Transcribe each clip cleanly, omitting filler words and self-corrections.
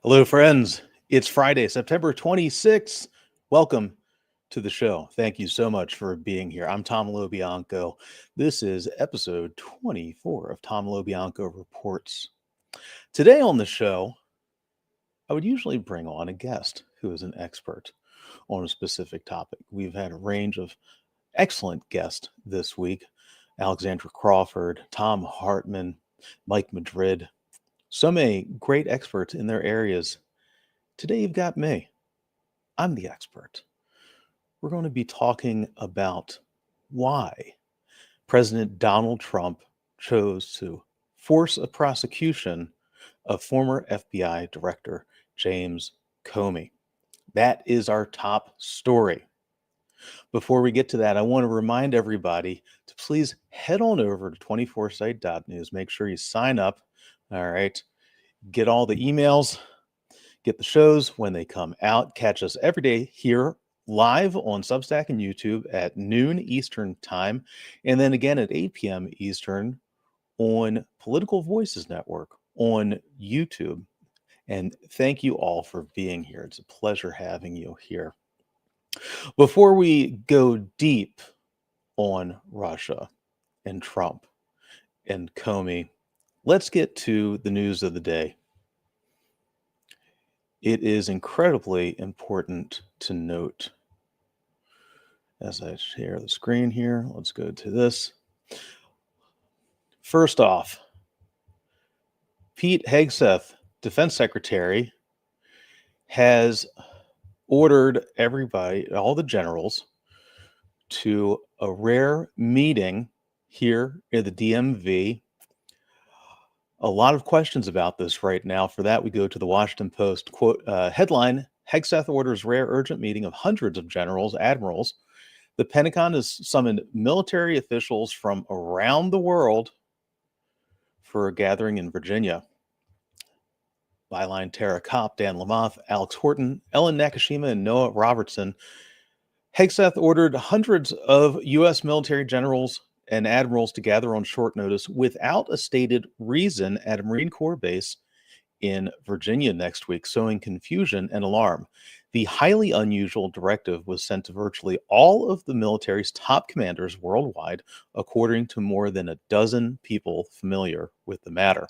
Hello, friends. It's Friday, September 26th. Welcome to the show. Thank you so much for being here. I'm Tom Lobianco. This is episode 24 of Tom Lobianco Reports. Today on the show, I would usually bring on a guest who is an expert on a specific topic. We've had a range of excellent guests this week. Alexandra Crawford, Tom Hartman, Mike Madrid, so many great experts in their areas. Today you've got me. I'm the expert. We're going to be talking about why President Donald Trump chose to force a prosecution of former FBI Director James Comey. That is our top story. Before we get to that, I want to remind everybody to please head on over to 24site.news. Make sure you sign up. All right. Get all the emails, get the shows when they come out. Catch us every day here live on Substack and YouTube at noon Eastern time. And then again at 8 p.m. Eastern on Political Voices Network on YouTube. And thank you all for being here. It's a pleasure having you here. Before we go deep on Russia and Trump and Comey, let's get to the news of the day. It is incredibly important to note, as I share the screen here, let's go to this. First off, Pete Hegseth, Defense Secretary, has ordered everybody, all the generals, to a rare meeting here in the DMV. A lot of questions about this right now. For that, we go to the Washington Post. Quote, headline, Hegseth orders rare urgent meeting of hundreds of generals, admirals. The Pentagon has summoned military officials from around the world for a gathering in Virginia. Byline, Tara Kopp, Dan Lamothe, Alex Horton, Ellen Nakashima, and Noah Robertson. Hegseth ordered hundreds of U.S. military generals and admirals to gather on short notice without a stated reason at a Marine Corps base in Virginia next week, sowing confusion and alarm. The highly unusual directive was sent to virtually all of the military's top commanders worldwide, according to more than a dozen people familiar with the matter.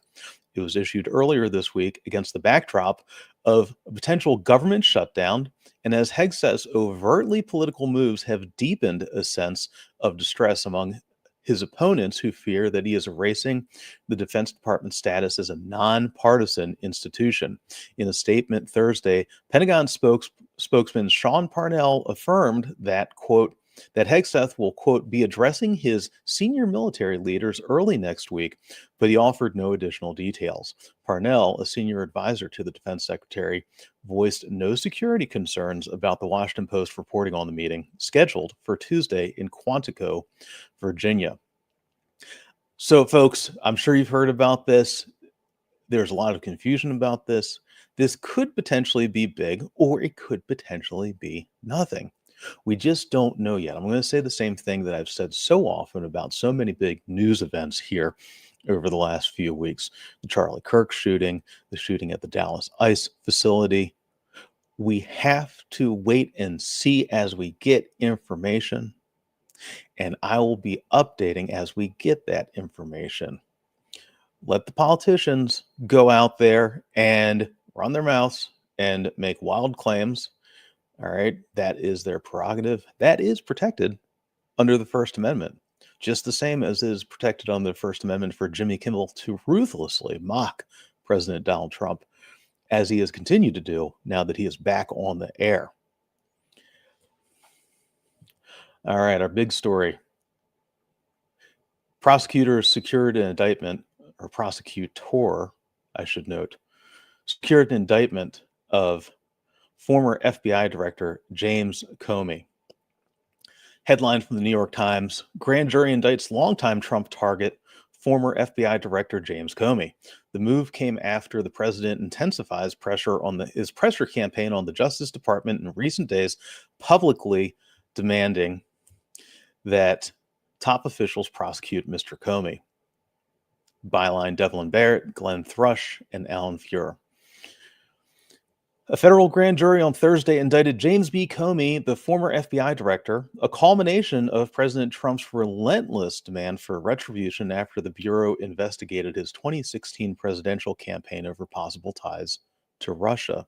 It was issued earlier this week against the backdrop of a potential government shutdown, and as Hegseth's overtly political moves have deepened a sense of distress among his opponents who fear that he is erasing the Defense Department's status as a nonpartisan institution. In a statement Thursday, Pentagon spokesman Sean Parnell affirmed that, quote, that Hegseth will, quote, be addressing his senior military leaders early next week, but he offered no additional details. Parnell, a senior advisor to the defense secretary, voiced no security concerns about the Washington Post reporting on the meeting, scheduled for Tuesday in Quantico, Virginia. So, folks, I'm sure you've heard about this. There's a lot of confusion about this. This could potentially be big, or it could potentially be nothing. We just don't know yet. I'm going to say the same thing that I've said so often about so many big news events here over the last few weeks. The Charlie Kirk shooting, the shooting at the Dallas ICE facility. We have to wait and see as we get information, and I will be updating as we get that information. Let the politicians go out there and run their mouths and make wild claims. All right, that is their prerogative. That is protected under the First Amendment, just the same as is protected under the First Amendment for Jimmy Kimmel to ruthlessly mock President Donald Trump, as he has continued to do now that he is back on the air. All right, our big story. Prosecutors secured an indictment, or prosecutor, I should note, secured an indictment of former FBI Director James Comey. Headline from the New York Times, grand jury indicts longtime Trump target, former FBI Director James Comey. The move came after the president intensifies pressure on his pressure campaign on the Justice Department in recent days, publicly demanding that top officials prosecute Mr. Comey. – Devlin Barrett, Glenn Thrush, and Alan Fuhr. A federal grand jury on Thursday indicted James B. Comey, the former FBI director, a culmination of President Trump's relentless demand for retribution after the Bureau investigated his 2016 presidential campaign over possible ties to Russia,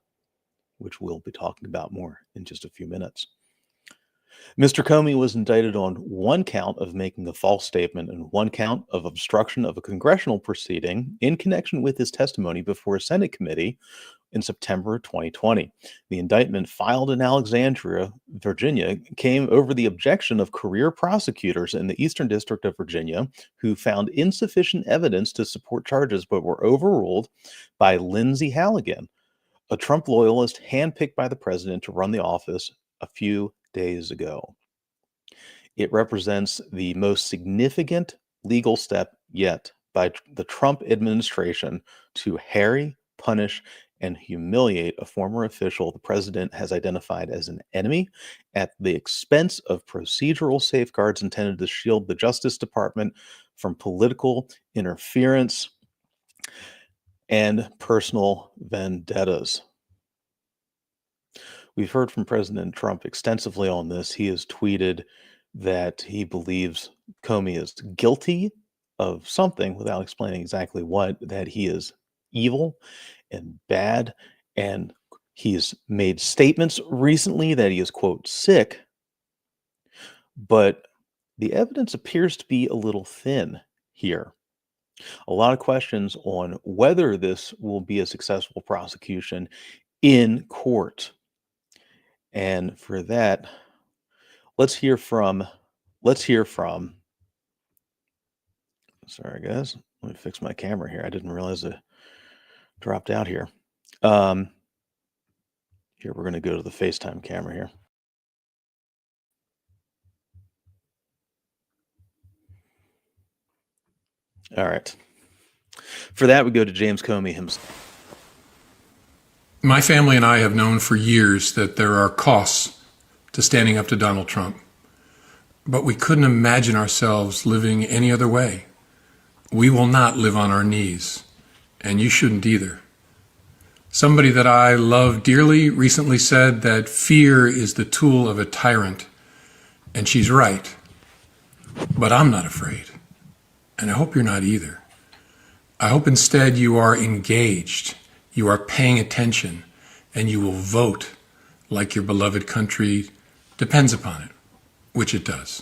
which we'll be talking about more in just a few minutes. Mr. Comey was indicted on one count of making a false statement and one count of obstruction of a congressional proceeding in connection with his testimony before a Senate committee in September 2020. The indictment filed in Alexandria, Virginia, came over the objection of career prosecutors in the Eastern District of Virginia who found insufficient evidence to support charges but were overruled by Lindsay Halligan, a Trump loyalist handpicked by the president to run the office a few days ago. It represents the most significant legal step yet by the Trump administration to harry, punish, and humiliate a former official the president has identified as an enemy at the expense of procedural safeguards intended to shield the Justice Department from political interference and personal vendettas. We've heard from President Trump extensively on this. He has tweeted that he believes Comey is guilty of something without explaining exactly what, that he is evil and bad. And he's made statements recently that he is, quote, sick. But the evidence appears to be a little thin here. A lot of questions on whether this will be a successful prosecution in court. And for that, let's hear from, sorry guys, let me fix my camera here. I didn't realize it dropped out here. Here, we're going to go to the FaceTime camera here. All right. For that, we go to James Comey himself. My family and I have known for years that there are costs to standing up to Donald Trump, but we couldn't imagine ourselves living any other way. We will not live on our knees, and you shouldn't either. Somebody that I love dearly recently said that fear is the tool of a tyrant, and she's right. But I'm not afraid, and I hope you're not either. I hope instead you are engaged, you are paying attention, and you will vote like your beloved country depends upon it, which it does.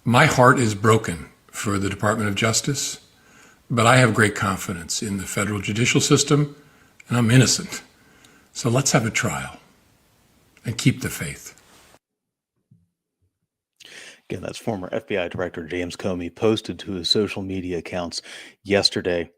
My heart is broken for the Department of Justice, but I have great confidence in the federal judicial system, and I'm innocent. So let's have a trial and keep the faith. Again, that's former FBI Director James Comey posted to his social media accounts yesterday.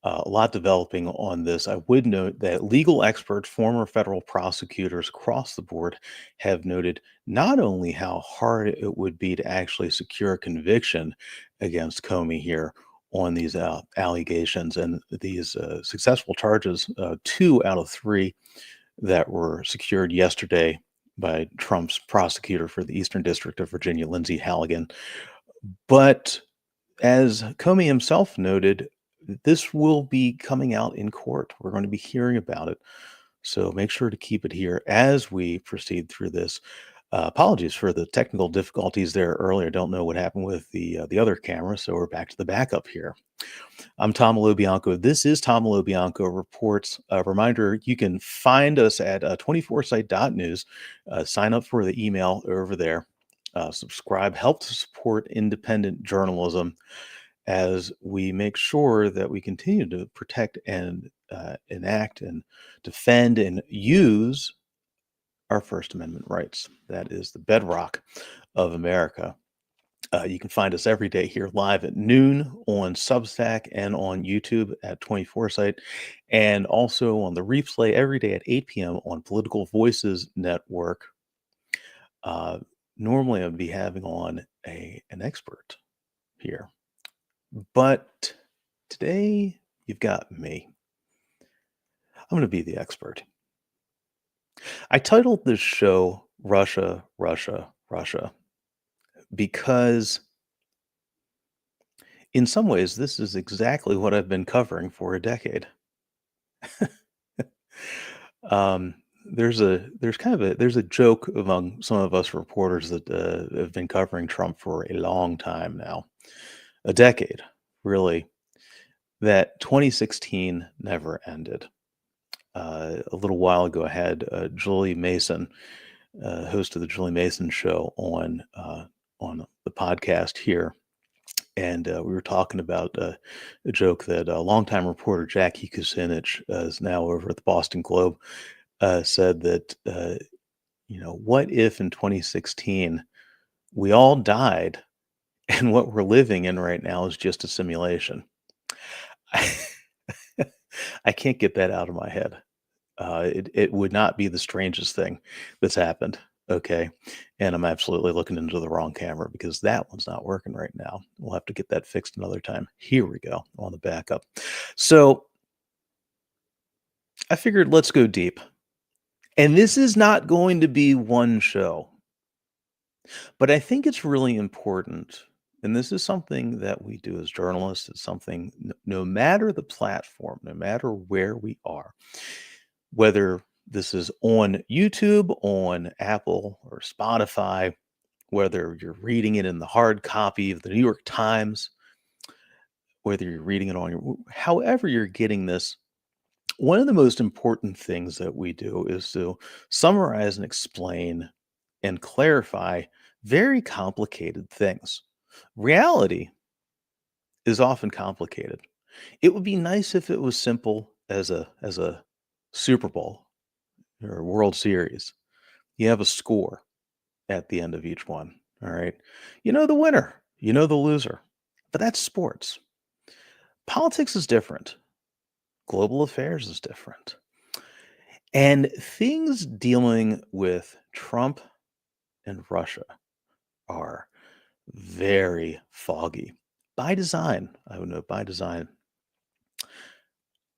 A lot developing on this. I would note that legal experts, former federal prosecutors across the board, have noted not only how hard it would be to actually secure a conviction against Comey here on these allegations and these successful charges, 2 out of 3 that were secured yesterday by Trump's prosecutor for the Eastern District of Virginia, Lindsay Halligan. But as Comey himself noted, this will be coming out in court. We're going to be hearing about it. So make sure to keep it here as we proceed through this. Apologies for the technical difficulties there earlier. Don't know what happened with the other camera, so we're back to the backup here. I'm Tom Lobianco. This is Tom Lobianco Reports. A reminder, you can find us at 24site.news. Sign up for the email over there. Subscribe. Help to support independent journalism as we make sure that we continue to protect and enact and defend and use our First Amendment rights. That is the bedrock of America. You can find us every day here live at noon on Substack and on YouTube at 24site, and also on the replay every day at 8 p.m. on Political Voices Network. Normally, I would be having on an expert here, but today you've got me. I'm going to be the expert. I titled this show Russia, Russia, Russia, because in some ways, this is exactly what I've been covering for a decade. There's a joke among some of us reporters that have been covering Trump for a long time now, a decade, really, that 2016 never ended. A little while ago, I had Julie Mason, host of the Julie Mason Show, on the podcast here, and we were talking about a joke that longtime reporter Jackie Kucinich is now over at the Boston Globe said that what if in 2016 we all died and what we're living in right now is just a simulation? I can't get that out of my head. It would not be the strangest thing that's happened. Okay. And I'm absolutely looking into the wrong camera because that one's not working right now. We'll have to get that fixed another time. Here we go on the backup. So I figured let's go deep. And this is not going to be one show, but I think it's really important. And this is something that we do as journalists. It's something, no matter the platform, no matter where we are, whether this is on YouTube, on Apple or Spotify, whether you're reading it in the hard copy of the New York Times, whether you're reading it on however you're getting this, one of the most important things that we do is to summarize and explain and clarify very complicated things. Reality is often complicated. It would be nice if it was simple as a Super Bowl or a World Series. You have a score at the end of each one. All right. You know the winner, you know the loser. But that's sports. Politics is different. Global affairs is different. And things dealing with Trump and Russia are very foggy by design. I would note by design.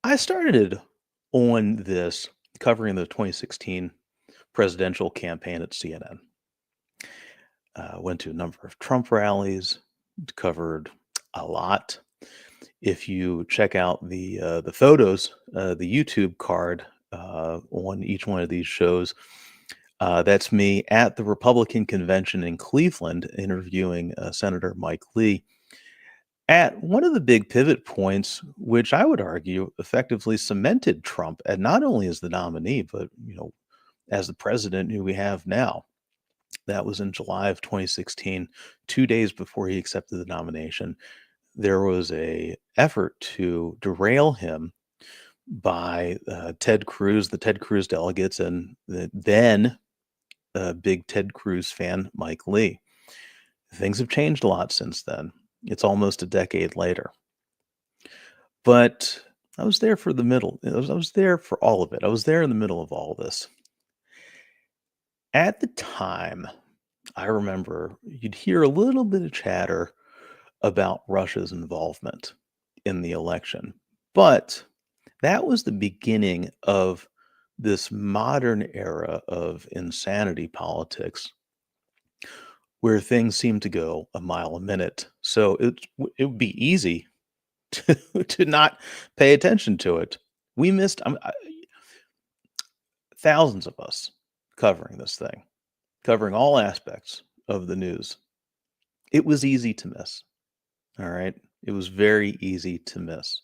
I started on this covering the 2016 presidential campaign at CNN. Went to a number of Trump rallies, covered a lot. If you check out the photos, the YouTube card on each one of these shows, that's me at the Republican convention in Cleveland interviewing Senator Mike Lee at one of the big pivot points, which I would argue effectively cemented Trump, and not only as the nominee, but as the president who we have now. That was in July of 2016, 2 days before he accepted the nomination. There was a effort to derail him by Ted Cruz, the Ted Cruz delegates, and the then big Ted Cruz fan, Mike Lee. Things have changed a lot since then. It's almost a decade later. But I was there for the middle. I was there for all of it. I was there in the middle of all of this. At the time, I remember you'd hear a little bit of chatter about Russia's involvement in the election. But that was the beginning of this modern era of insanity politics where things seem to go a mile a minute. So it would be easy to not pay attention to it. We missed thousands of us covering this thing, covering all aspects of the news. It was easy to miss. All right. It was very easy to miss.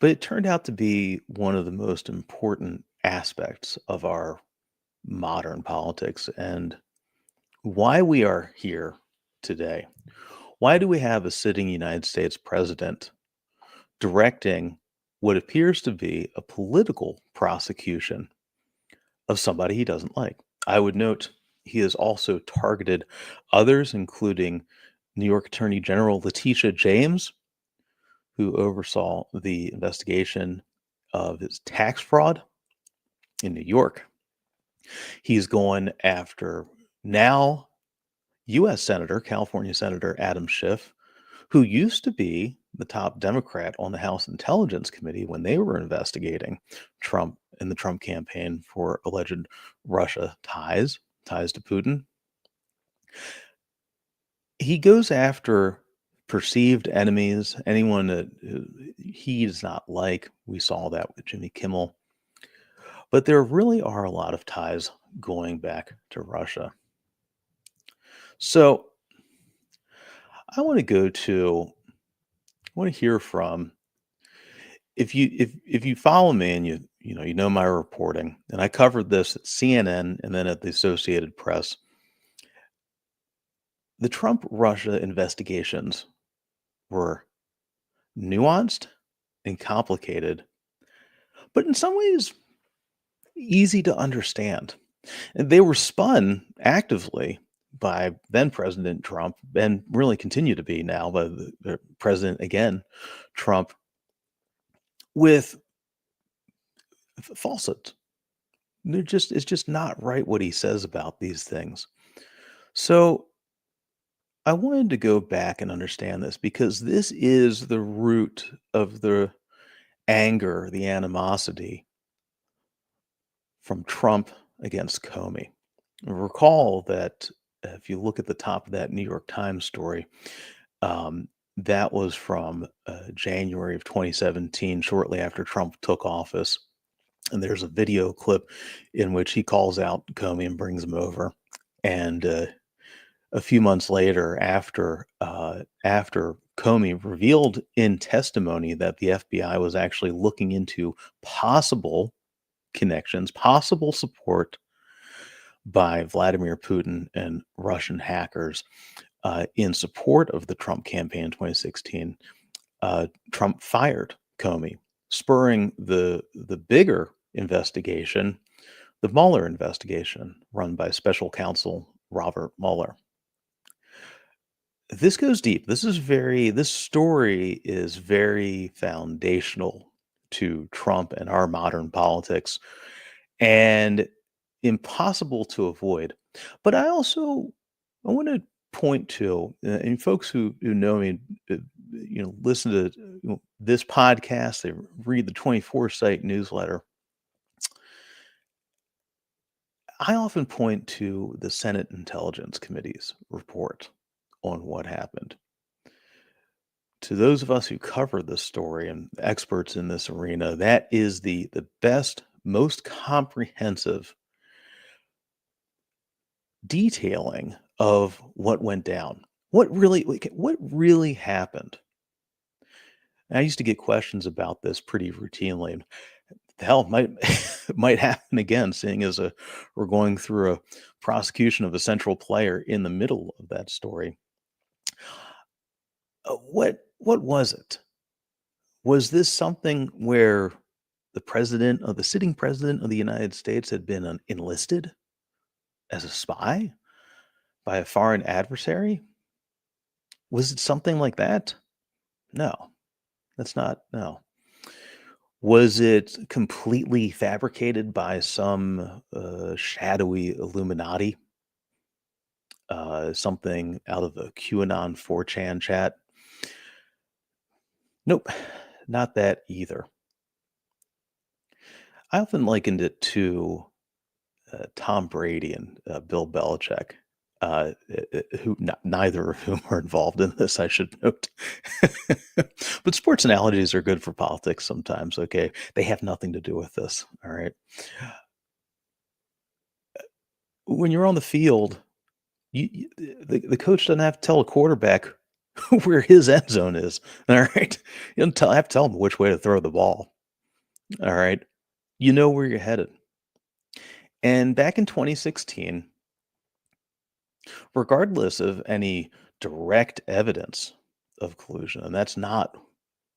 But it turned out to be one of the most important aspects of our modern politics and why we are here today. Why do we have a sitting United States president directing what appears to be a political prosecution of somebody he doesn't like? I would note he has also targeted others, including New York Attorney General Letitia James, who oversaw the investigation of his tax fraud in New York. He's going after now U.S. Senator, California Senator Adam Schiff, who used to be the top Democrat on the House Intelligence Committee when they were investigating Trump and the Trump campaign for alleged Russia ties to Putin. He goes after perceived enemies, anyone that he does not like. We saw that with Jimmy Kimmel. But there really are a lot of ties going back to Russia. So I want to hear from, if you follow me and you know my reporting, and I covered this at CNN and then at the Associated Press. The Trump Russia investigations were nuanced and complicated, but in some ways easy to understand. And they were spun actively by then President Trump, and really continue to be now by the President again, Trump, with falsehoods. It's just not right what he says about these things. So I wanted to go back and understand this, because this is the root of the anger, the animosity from Trump against Comey. Recall that if you look at the top of that New York Times story, that was from January of 2017, shortly after Trump took office. And there's a video clip in which he calls out Comey and brings him over. And a few months later, after Comey revealed in testimony that the FBI was actually looking into possible connections, possible support by Vladimir Putin and Russian hackers in support of the Trump campaign in 2016, Trump fired Comey, spurring the bigger investigation, the Mueller investigation run by special counsel Robert Mueller. This goes deep. This story is very foundational to Trump and our modern politics, and impossible to avoid. But I want to point to, and folks who know me, listen to this podcast, they read the 24 site newsletter. I often point to the Senate Intelligence Committee's report on what happened. To those of us who cover this story and experts in this arena, that is the best, most comprehensive detailing of what went down. What really happened? And I used to get questions about this pretty routinely. The hell might might happen again, seeing as we're going through a prosecution of a central player in the middle of that story. What was it? Was this something where the sitting president of the United States had been enlisted as a spy by a foreign adversary? Was it something like that? No, no. Was it completely fabricated by some shadowy Illuminati? Something out of a QAnon 4chan chat? Nope, not that either. I often likened it to Tom Brady and Bill Belichick, neither of whom are involved in this, I should note. But sports analogies are good for politics sometimes. Okay, they have nothing to do with this. All right. When you're on the field, the coach doesn't have to tell a quarterback where his end zone is. All right, you don't have to tell him which way to throw the ball. All right, you know where you're headed. And back in 2016, regardless of any direct evidence of collusion, and that's not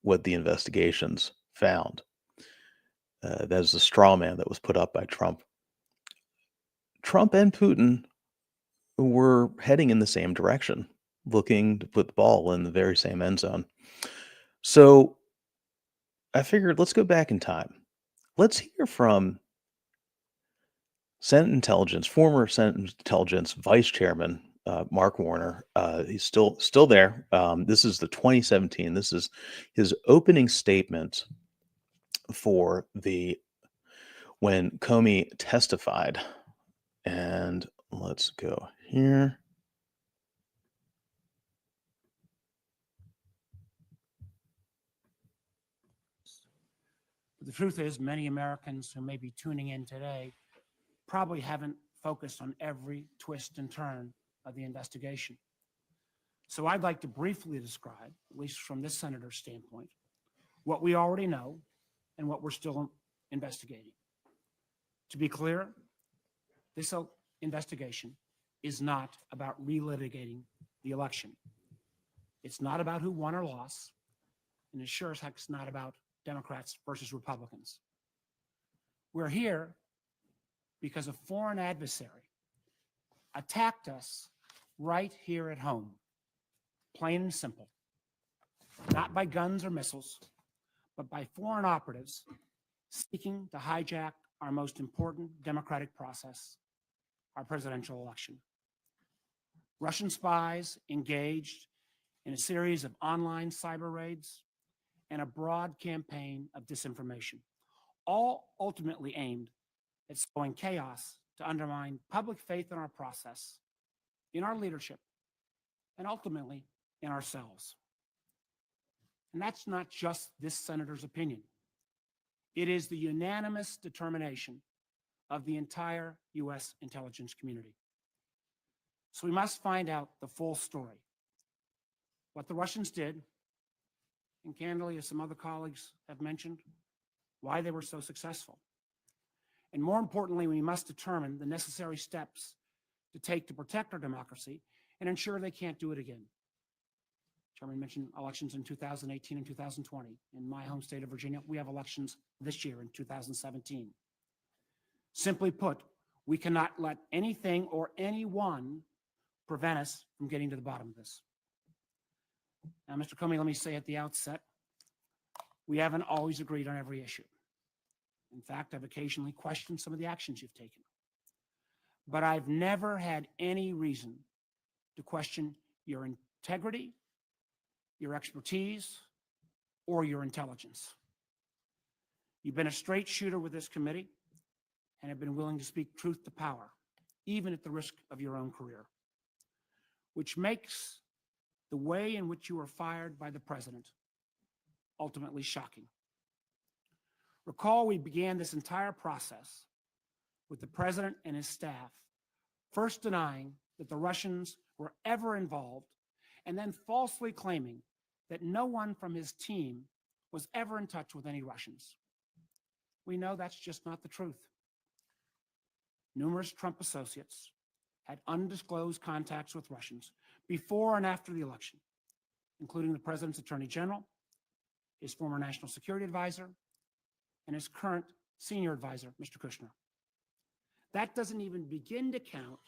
what the investigations found. That is the straw man that was put up by Trump. Trump and Putin were heading in the same direction, looking to put the ball in the very same end zone. So I figured, let's go back in time. Let's hear from former Senate Intelligence Vice Chairman Mark Warner. He's still there. This is the 2017. This is his opening statement for when Comey testified. And let's go here. But the truth is, many Americans who may be tuning in today probably haven't focused on every twist and turn of the investigation. So I'd like to briefly describe, at least from this senator's standpoint, what we already know and what we're still investigating. To be clear, this investigation is not about relitigating the election. It's not about who won or lost, and it sure as heck is not about Democrats versus Republicans. We're here because a foreign adversary attacked us right here at home, plain and simple, not by guns or missiles, but by foreign operatives seeking to hijack our most important democratic process, our presidential election. Russian spies engaged in a series of online cyber raids and a broad campaign of disinformation, all ultimately aimed at sowing chaos to undermine public faith in our process, in our leadership, and ultimately in ourselves. And that's not just this senator's opinion. It is the unanimous determination of the entire U.S. intelligence community. So we must find out the full story, what the Russians did, and candidly, as some other colleagues have mentioned, why they were so successful. And more importantly, we must determine the necessary steps to take to protect our democracy and ensure they can't do it again. Chairman mentioned elections in 2018 and 2020. In my home state of Virginia, we have elections this year in 2017. Simply put, we cannot let anything or anyone prevent us from getting to the bottom of this. Now, Mr. Comey, let me say at the outset, we haven't always agreed on every issue. In fact, I've occasionally questioned some of the actions you've taken. But I've never had any reason to question your integrity, your expertise, or your intelligence. You've been a straight shooter with this committee and have been willing to speak truth to power, even at the risk of your own career, which makes the way in which you were fired by the president ultimately shocking. Recall, we began this entire process with the president and his staff first denying that the Russians were ever involved and then falsely claiming that no one from his team was ever in touch with any Russians. We know that's just not the truth. Numerous Trump associates had undisclosed contacts with Russians before and after the election, including the president's attorney general, his former national security advisor, and his current senior advisor, Mr. Kushner. That doesn't even begin to count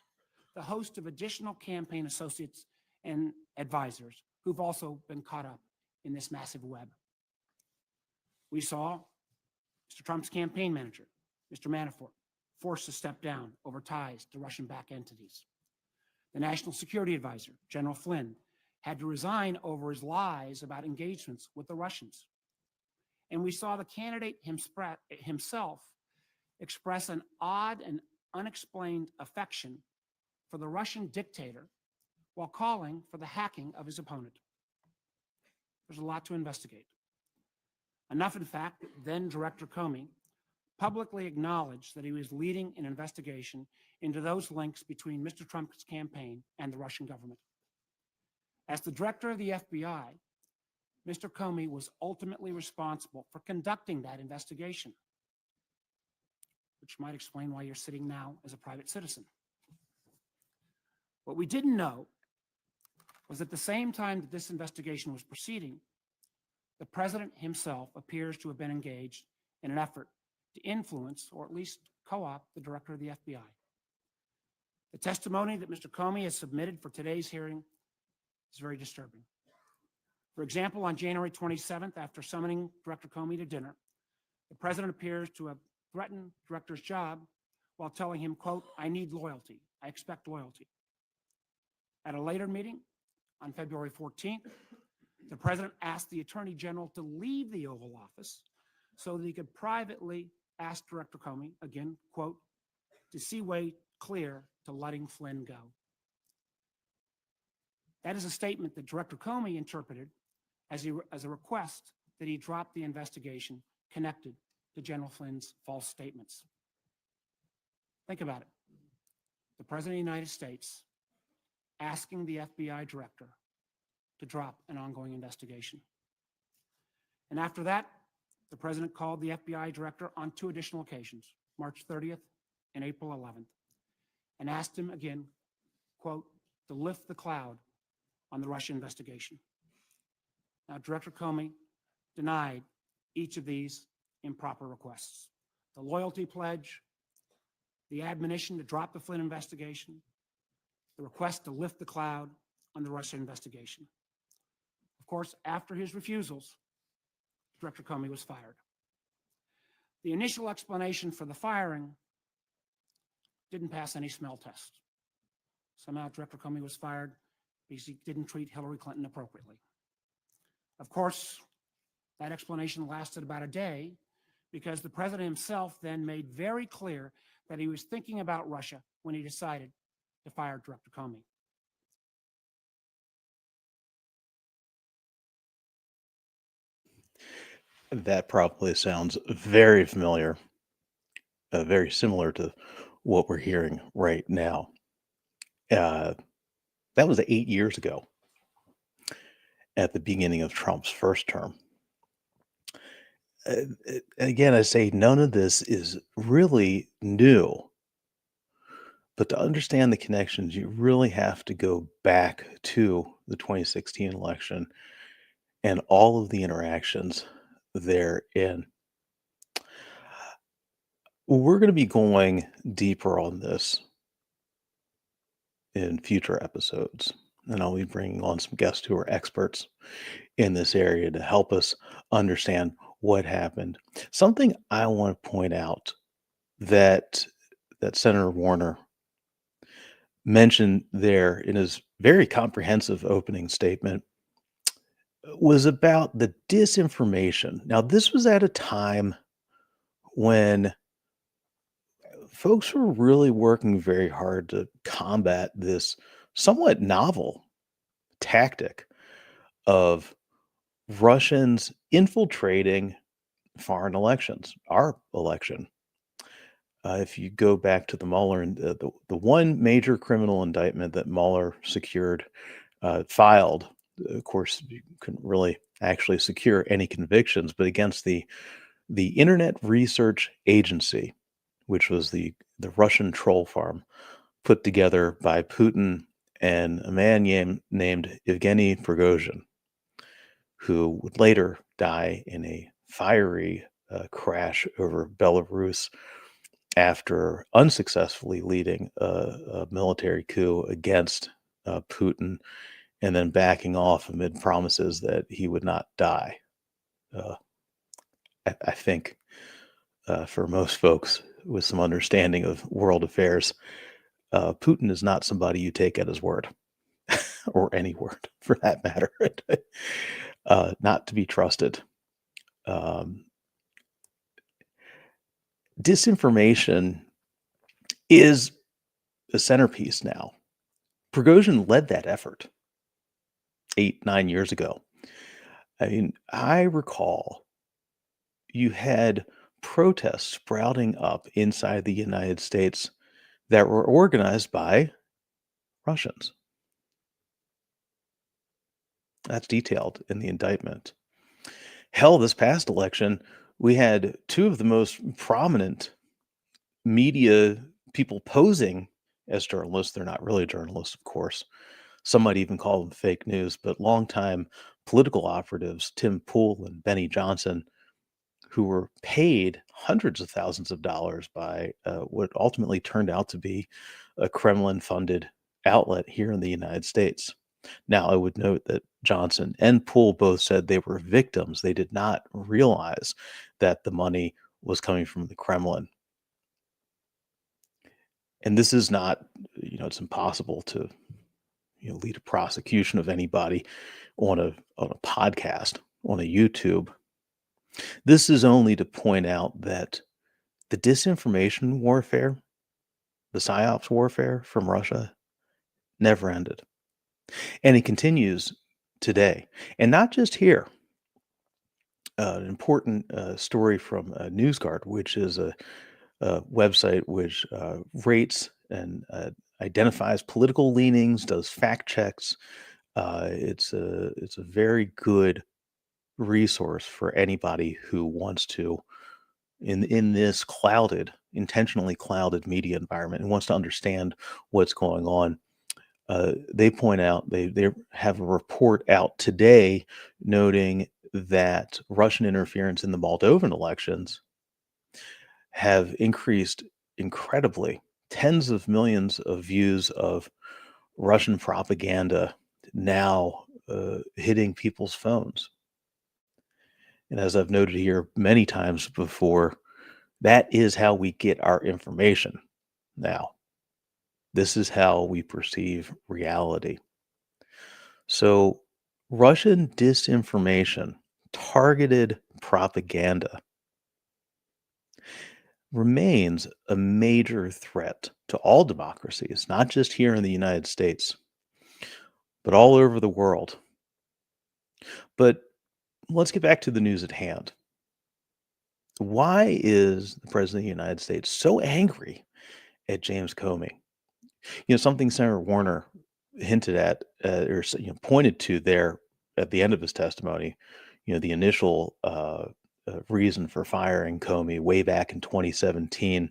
the host of additional campaign associates and advisors who've also been caught up in this massive web. We saw Mr. Trump's campaign manager, Mr. Manafort, forced to step down over ties to Russian-backed entities. The national security advisor, General Flynn, had to resign over his lies about engagements with the Russians. And we saw the candidate himself express an odd and unexplained affection for the Russian dictator while calling for the hacking of his opponent. There's a lot to investigate. Enough, in fact, that then Director Comey publicly acknowledged that he was leading an investigation into those links between Mr. Trump's campaign and the Russian government. As the director of the FBI, Mr. Comey was ultimately responsible for conducting that investigation, which might explain why you're sitting now as a private citizen. What we didn't know was at the same time that this investigation was proceeding, the president himself appears to have been engaged in an effort to influence or at least co-opt the director of the FBI. The testimony that Mr. Comey has submitted for today's hearing is very disturbing. For example, on January 27th, after summoning Director Comey to dinner, the president appears to have threatened the director's job while telling him, quote, "I need loyalty. I expect loyalty." At a later meeting on February 14th, the president asked the attorney general to leave the Oval Office so that he could privately ask Director Comey, again, quote, to see way clear to letting Flynn go. That is a statement that Director Comey interpreted as a request that he drop the investigation connected to General Flynn's false statements. Think about it. The President of the United States asking the FBI director to drop an ongoing investigation. And after that, the President called the FBI director on 2 additional occasions, March 30th and April 11th, and asked him again, quote, to lift the cloud on the Russia investigation. Now, Director Comey denied each of these improper requests. The loyalty pledge, the admonition to drop the Flynn investigation, the request to lift the cloud on the Russia investigation. Of course, after his refusals, Director Comey was fired. The initial explanation for the firing didn't pass any smell test. Somehow Director Comey was fired because he didn't treat Hillary Clinton appropriately. Of course, that explanation lasted about a day because the president himself then made very clear that he was thinking about Russia when he decided to fire Director Comey. That probably sounds very familiar, very similar to what we're hearing right now. That was 8 years ago at the beginning of Trump's first term. Again, I say none of this is really new. But to understand the connections, you really have to go back to the 2016 election and all of the interactions therein. We're going to be going deeper on this in future episodes, and I'll be bringing on some guests who are experts in this area to help us understand what happened. Something I want to point out that Senator Warner mentioned there in his very comprehensive opening statement was about the disinformation. Now, this was at a time when folks were really working very hard to combat this somewhat novel tactic of Russians infiltrating foreign elections, our election. If you go back to the Mueller and the one major criminal indictment that Mueller secured, filed, of course, you couldn't really actually secure any convictions, but against the Internet Research Agency, which was the Russian troll farm put together by Putin and a man named Evgeny Prigozhin, who would later die in a fiery crash over Belarus after unsuccessfully leading a military coup against Putin and then backing off amid promises that he would not die. I think for most folks with some understanding of world affairs, Putin is not somebody you take at his word, or any word for that matter, not to be trusted. Disinformation is a centerpiece now. Prigozhin led that effort 8-9 years ago. I mean, I recall you had protests sprouting up inside the United States that were organized by Russians. That's detailed in the indictment. Hell, this past election, we had 2 of the most prominent media people posing as journalists. They're not really journalists, of course. Some might even call them fake news, but longtime political operatives, Tim Pool and Benny Johnson, who were paid hundreds of thousands of dollars by what ultimately turned out to be a Kremlin-funded outlet here in the United States. Now, I would note that Johnson and Poole both said they were victims. They did not realize that the money was coming from the Kremlin. And this is not, it's impossible to, lead a prosecution of anybody on a podcast, on a YouTube. This is only to point out that the disinformation warfare, the PSYOPs warfare from Russia never ended. And it continues today. And not just here. an important story from NewsGuard, which is a website which rates and identifies political leanings, does fact checks. It's a very good resource for anybody who wants to, in this intentionally clouded media environment, and wants to understand what's going on. They point out they have a report out today noting that Russian interference in the Moldovan elections have increased incredibly. Tens of millions of views of Russian propaganda now hitting people's phones. And as I've noted here many times before, that is how we get our information now. This is how we perceive reality. So, Russian disinformation, targeted propaganda, remains a major threat to all democracies, not just here in the United States, but all over the world. But let's get back to the news at hand. Why is the President of the United States so angry at James Comey? Something Senator Warner hinted at, pointed to there at the end of his testimony. The initial reason for firing Comey way back in 2017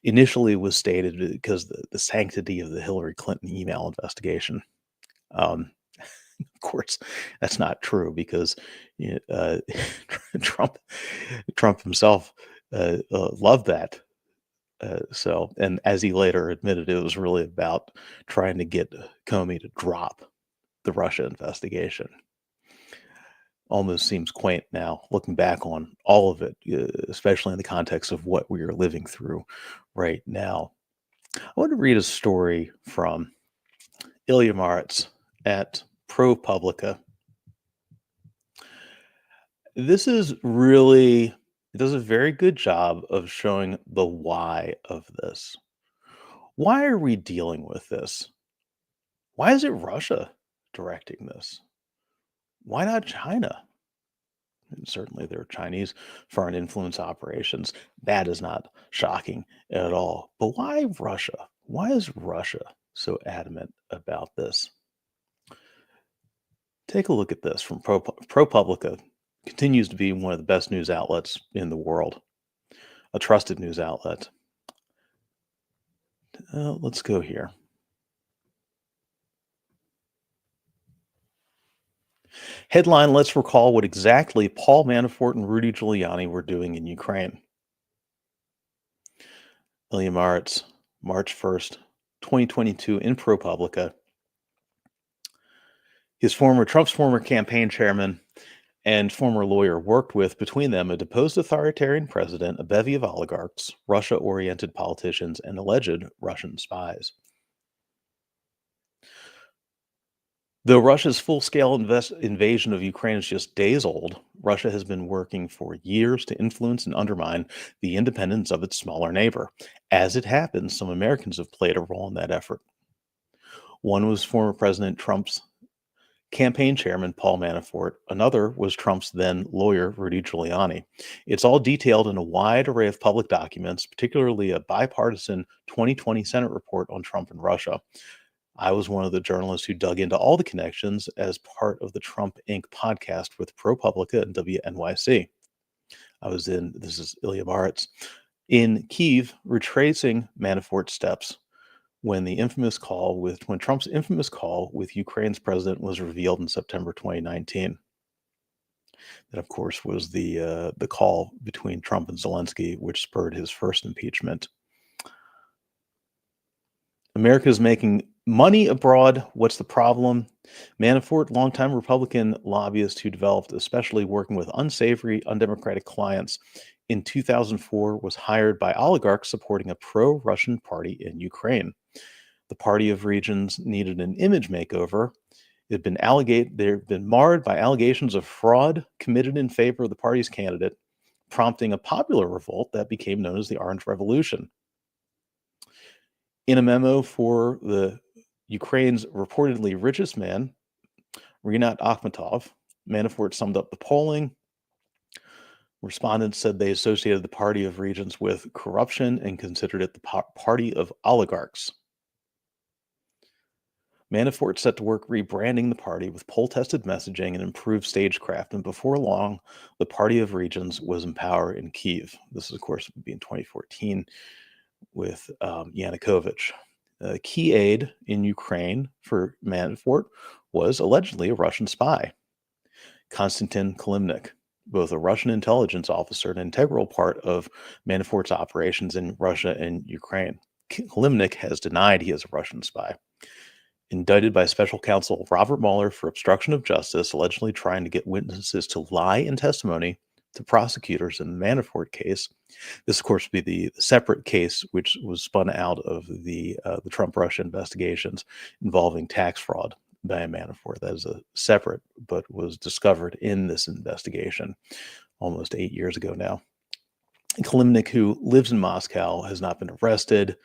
initially was stated because the sanctity of the Hillary Clinton email investigation. Of course, that's not true because Trump himself loved that. And as he later admitted, it was really about trying to get Comey to drop the Russia investigation. Almost seems quaint now, looking back on all of it, especially in the context of what we are living through right now. I want to read a story from Ilya Martz at ProPublica. This is really, it does a very good job of showing the why of this. Why are we dealing with this? Why is it Russia directing this? Why not China? And certainly there are Chinese foreign influence operations. That is not shocking at all. But why Russia? Why is Russia so adamant about this? Take a look at this from ProPublica. Continues to be one of the best news outlets in the world, a trusted news outlet. Let's go here. Headline, let's recall what exactly Paul Manafort and Rudy Giuliani were doing in Ukraine. Ilya Martz, March 1st, 2022, in ProPublica. Trump's former campaign chairman and former lawyer worked with, between them, a deposed authoritarian president, a bevy of oligarchs, Russia-oriented politicians, and alleged Russian spies. Though Russia's full-scale invasion of Ukraine is just days old, Russia has been working for years to influence and undermine the independence of its smaller neighbor. As it happens, some Americans have played a role in that effort. One was former President Trump's campaign chairman, Paul Manafort. Another was Trump's then lawyer, Rudy Giuliani. It's all detailed in a wide array of public documents, particularly a bipartisan 2020 Senate report on Trump and Russia. I was one of the journalists who dug into all the connections as part of the Trump Inc. podcast with ProPublica and WNYC. This is Ilya Martz, in Kyiv, retracing Manafort's steps when Trump's infamous call with Ukraine's president was revealed in September 2019. That, of course, was the call between Trump and Zelensky, which spurred his first impeachment. America's making money abroad. What's the problem? Manafort, longtime Republican lobbyist who developed, especially working with unsavory, undemocratic clients, in 2004 was hired by oligarchs supporting a pro-Russian party in Ukraine. The Party of Regions needed an image makeover. They've been marred by allegations of fraud committed in favor of the party's candidate, prompting a popular revolt that became known as the Orange Revolution. In a memo for the Ukraine's reportedly richest man, Rinat Akhmatov, Manafort summed up the polling Respondents said they associated the Party of Regions with corruption and considered it the party of oligarchs. Manafort set to work rebranding the party with poll-tested messaging and improved stagecraft, and before long, the Party of Regions was in power in Kyiv. This, of course, would be in 2014 with Yanukovych. A key aide in Ukraine for Manafort was allegedly a Russian spy, Konstantin Kalimnik, both a Russian intelligence officer and an integral part of Manafort's operations in Russia and Ukraine. Kalimnik has denied he is a Russian spy. Indicted by special counsel Robert Mueller for obstruction of justice, allegedly trying to get witnesses to lie in testimony to prosecutors in the Manafort case. This, of course, would be the separate case which was spun out of the Trump-Russia investigations involving tax fraud by Manafort. That is a separate, but was discovered in this investigation almost 8 years ago now. Kalimnik, who lives in Moscow, has not been arrested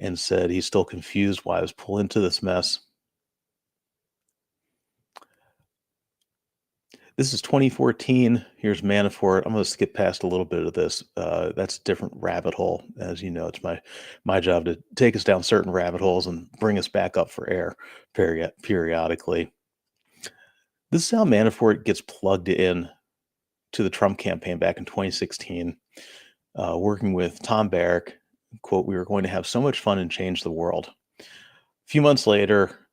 and said he's still confused why I was pulled into this mess. This is 2014. Here's Manafort. I'm going to skip past a little bit of this. That's a different rabbit hole. As you know, it's my job to take us down certain rabbit holes and bring us back up for air periodically. This is how Manafort gets plugged in to the Trump campaign back in 2016, working with Tom Barrack. Quote, "We were going to have so much fun and change the world." A few months later,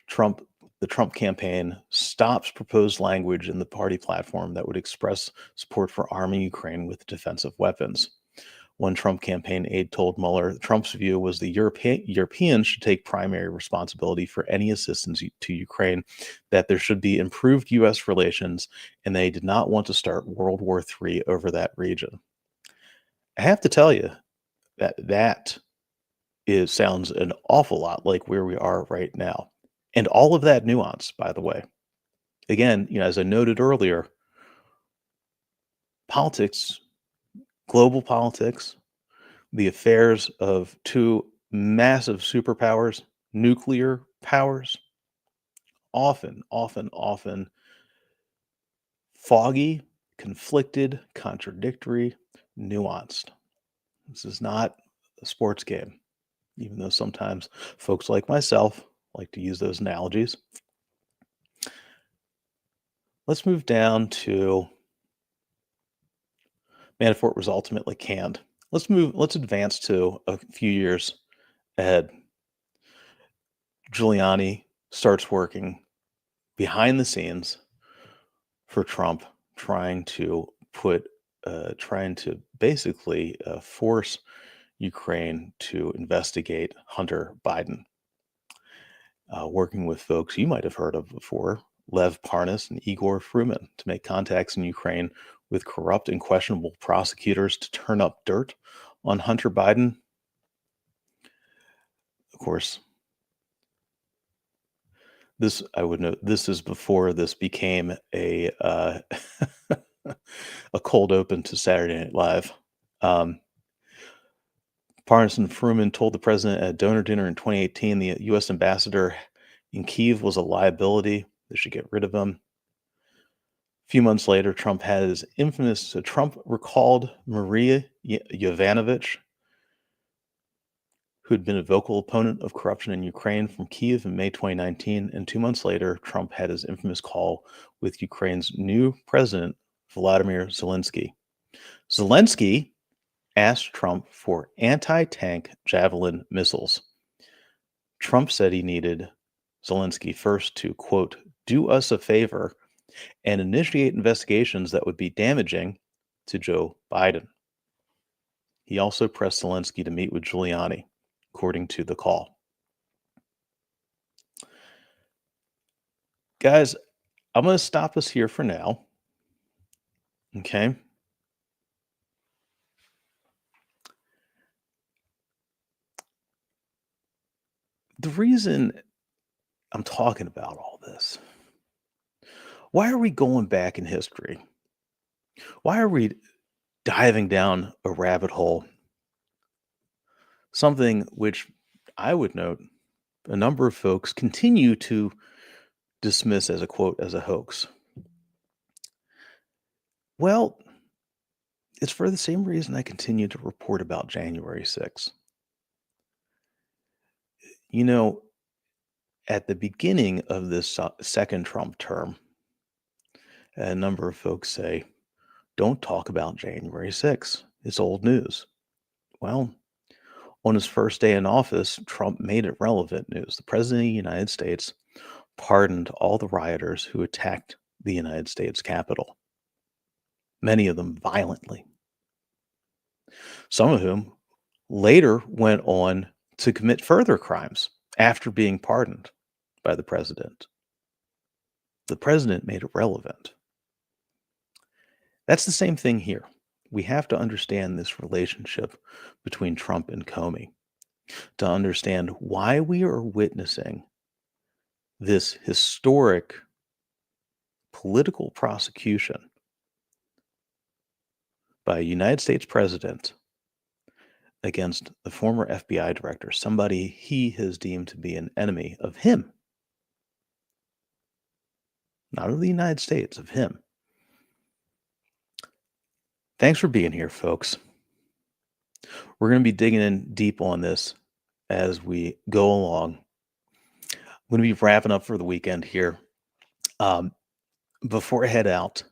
the Trump campaign stops proposed language in the party platform that would express support for arming Ukraine with defensive weapons. One Trump campaign aide told Mueller Trump's view was the Europeans should take primary responsibility for any assistance to Ukraine, that there should be improved U.S. relations, and they did not want to start World War III over that region. I have to tell you, that sounds an awful lot like where we are right now. And all of that nuance, by the way. Again, as I noted earlier, politics, global politics, the affairs of two massive superpowers, nuclear powers, often foggy, conflicted, contradictory, nuanced. This is not a sports game, even though sometimes folks like myself like to use those analogies. Let's move down to Manafort was ultimately canned. Let's advance to a few years ahead. Giuliani starts working behind the scenes for Trump, trying to basically force Ukraine to investigate Hunter Biden. Working with folks you might have heard of before, Lev Parnas and Igor Fruman, to make contacts in Ukraine with corrupt and questionable prosecutors to turn up dirt on Hunter Biden. Of course, I would note, this is before this became a a cold open to Saturday Night Live. Parnas and Fruman told the president at a donor dinner in 2018 the U.S. ambassador in Kyiv was a liability. They should get rid of him. A few months later, Trump recalled Maria Yovanovitch, who had been a vocal opponent of corruption in Ukraine, from Kyiv in May 2019. And 2 months later, Trump had his infamous call with Ukraine's new president, Volodymyr Zelensky. Zelensky asked Trump for anti-tank Javelin missiles. Trump said he needed Zelensky first to, quote, "do us a favor and initiate investigations that would be damaging to Joe Biden." He also pressed Zelensky to meet with Giuliani, according to the call. Guys, I'm going to stop us here for now. Okay. The reason I'm talking about all this, why are we going back in history? Why are we diving down a rabbit hole? Something which I would note a number of folks continue to dismiss as a quote, as a hoax. Well, It's for the same reason I continue to report about January 6th. You know, at the beginning of this second Trump term, a number of folks say, don't talk about January 6th. It's old news. Well, on his first day in office, Trump made it relevant news. The President of the United States pardoned all the rioters who attacked the United States Capitol, many of them violently, some of whom later went on to commit further crimes after being pardoned by the president. The president made it relevant. That's the same thing here. We have to understand this relationship between Trump and Comey to understand why we are witnessing this historic political prosecution by a United States president against the former FBI director, somebody he has deemed to be an enemy of him. Not of the United States, of him. Thanks for being here, folks. We're going to be digging in deep on this as we go along. I'm going to be wrapping up for the weekend here. Before I head out,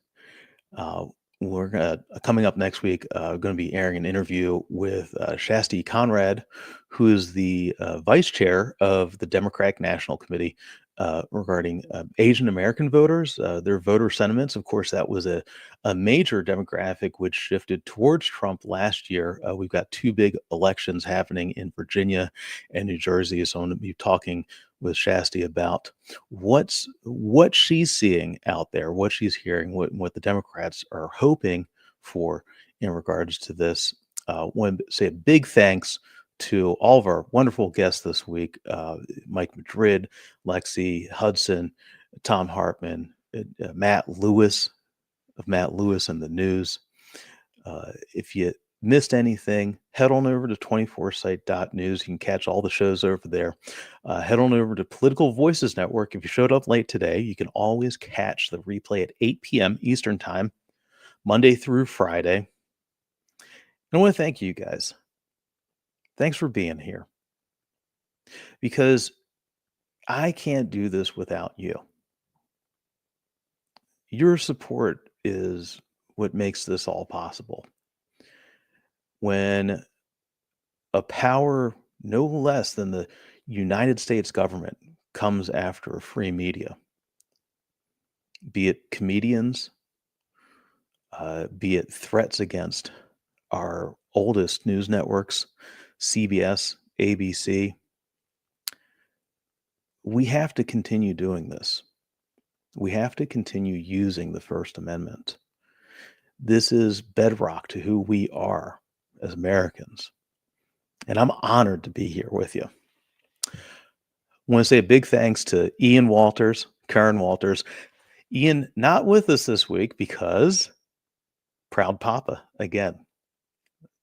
we're coming up next week, going to be airing an interview with Shasti Conrad, who is the vice chair of the Democratic National Committee regarding Asian American voters, their voter sentiments. Of course, that was a major demographic which shifted towards Trump last year. We've got two big elections happening in Virginia and New Jersey, so I'm going to be talking with Shasti about what she's seeing out there, what she's hearing, what the Democrats are hoping for in regards to this. I want to say a big thanks to all of our wonderful guests this week, Mike Madrid, Lexi Hudson, Tom Hartman, Matt Lewis of Matt Lewis and the News. If you missed anything, head on over to 24site.news. You can catch all the shows over there. Head on over to Political Voices Network. If you showed up late today, you can always catch the replay at 8 p.m. Eastern Time, Monday through Friday. And I want to thank you guys. Thanks for being here, because I can't do this without you. Your support is what makes this all possible. When a power no less than the United States government comes after a free media, be it comedians, be it threats against our oldest news networks, CBS, ABC, we have to continue doing this. We have to continue using the First Amendment. This is bedrock to who we are as Americans. And I'm honored to be here with you. I want to say a big thanks to Ian Walters, Karen Walters. Ian, not with us this week because proud papa again.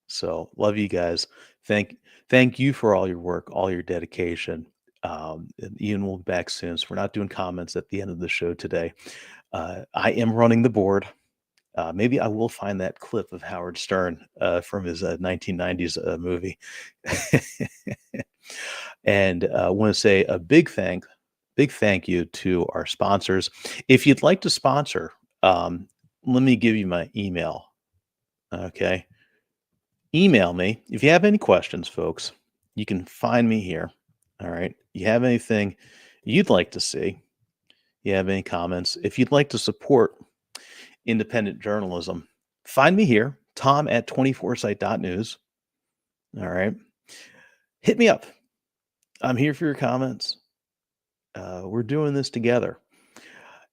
So love you guys. Thank you for all your work, all your dedication. And Ian will be back soon. So we're not doing comments at the end of the show today. I am running the board. Maybe I will find that clip of Howard Stern from his 1990s movie. And I want to say a big thank you to our sponsors. If you'd like to sponsor, let me give you my email. Okay. Email me if you have any questions, folks. You can find me here. All right. You have anything you'd like to see? You have any comments? If you'd like to support independent journalism, find me here, Tom at 24site.news. All right. Hit me up. I'm here for your comments. We're doing this together.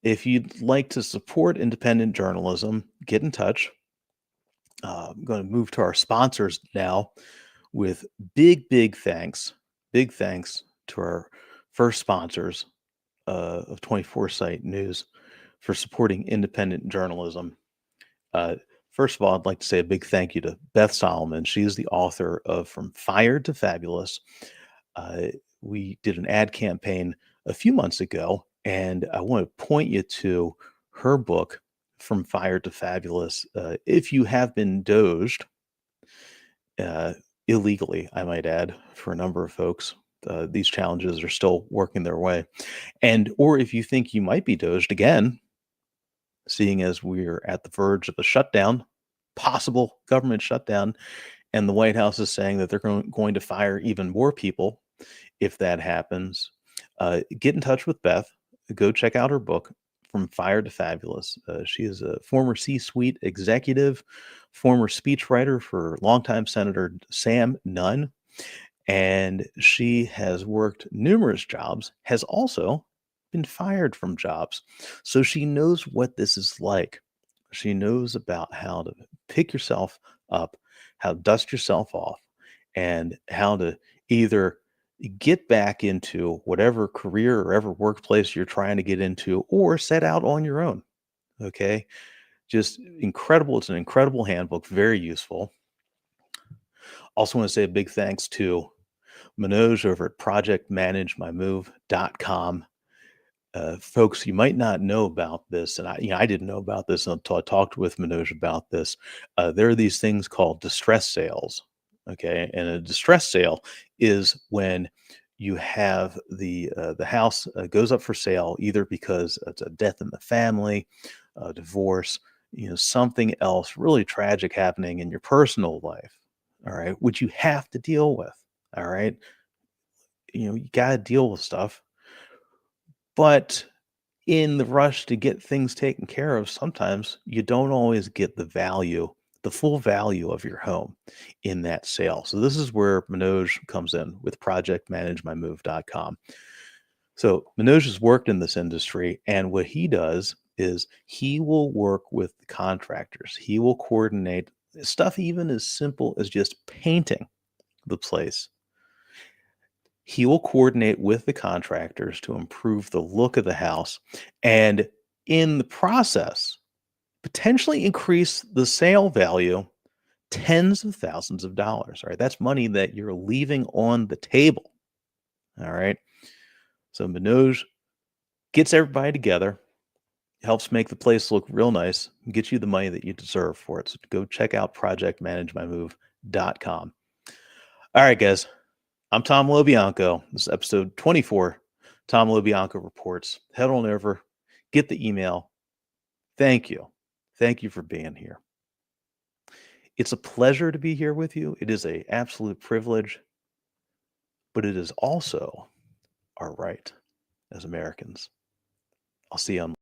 If you'd like to support independent journalism, get in touch. I'm going to move to our sponsors now with big thanks. Big thanks to our first sponsors of 24site News for supporting independent journalism. First of all, I'd like to say a big thank you to Beth Solomon. She is the author of From Fired to Fabulous. We did an ad campaign a few months ago, and I want to point you to her book, From Fired to Fabulous. If you have been doged, illegally, I might add, for a number of folks, these challenges are still working their way. Or if you think you might be doged again, seeing as we're at the verge of a shutdown, possible government shutdown, and the White House is saying that they're going to fire even more people if that happens, get in touch with Beth. Go check out her book, From Fired to Fabulous. She is a former C-suite executive, former speechwriter for longtime Senator Sam Nunn, and she has worked numerous jobs, has also been fired from jobs. So she knows what this is like. She knows about how to pick yourself up, how to dust yourself off, and how to either get back into whatever career or ever workplace you're trying to get into, or set out on your own. Okay. Just incredible. It's an incredible handbook, very useful. Also want to say a big thanks to Manoj over at projectmanagemymove.com. Folks, you might not know about this, and I didn't know about this until I talked with Manoj about this. There are these things called distress sales. Okay, and a distress sale is when you have the house goes up for sale either because it's a death in the family, a divorce, something else really tragic happening in your personal life. All right, which you have to deal with. All right, you got to deal with stuff. But in the rush to get things taken care of, sometimes you don't always get the full value of your home in that sale. So this is where Manoj comes in with projectmanagemymove.com. So Manoj has worked in this industry, and what he does is he will work with the contractors. He will coordinate stuff even as simple as just painting the place. He will coordinate with the contractors to improve the look of the house, and in the process, potentially increase the sale value tens of thousands of dollars. All right. That's money that you're leaving on the table. All right. So Manoj gets everybody together, helps make the place look real nice, and gets you the money that you deserve for it. So go check out projectmanagemymove.com. All right, guys. I'm Tom Lobianco. This is episode 24. Tom Lobianco Reports. Head on over, get the email. Thank you. Thank you for being here. It's a pleasure to be here with you. It is an absolute privilege, but it is also our right as Americans. I'll see you on Monday.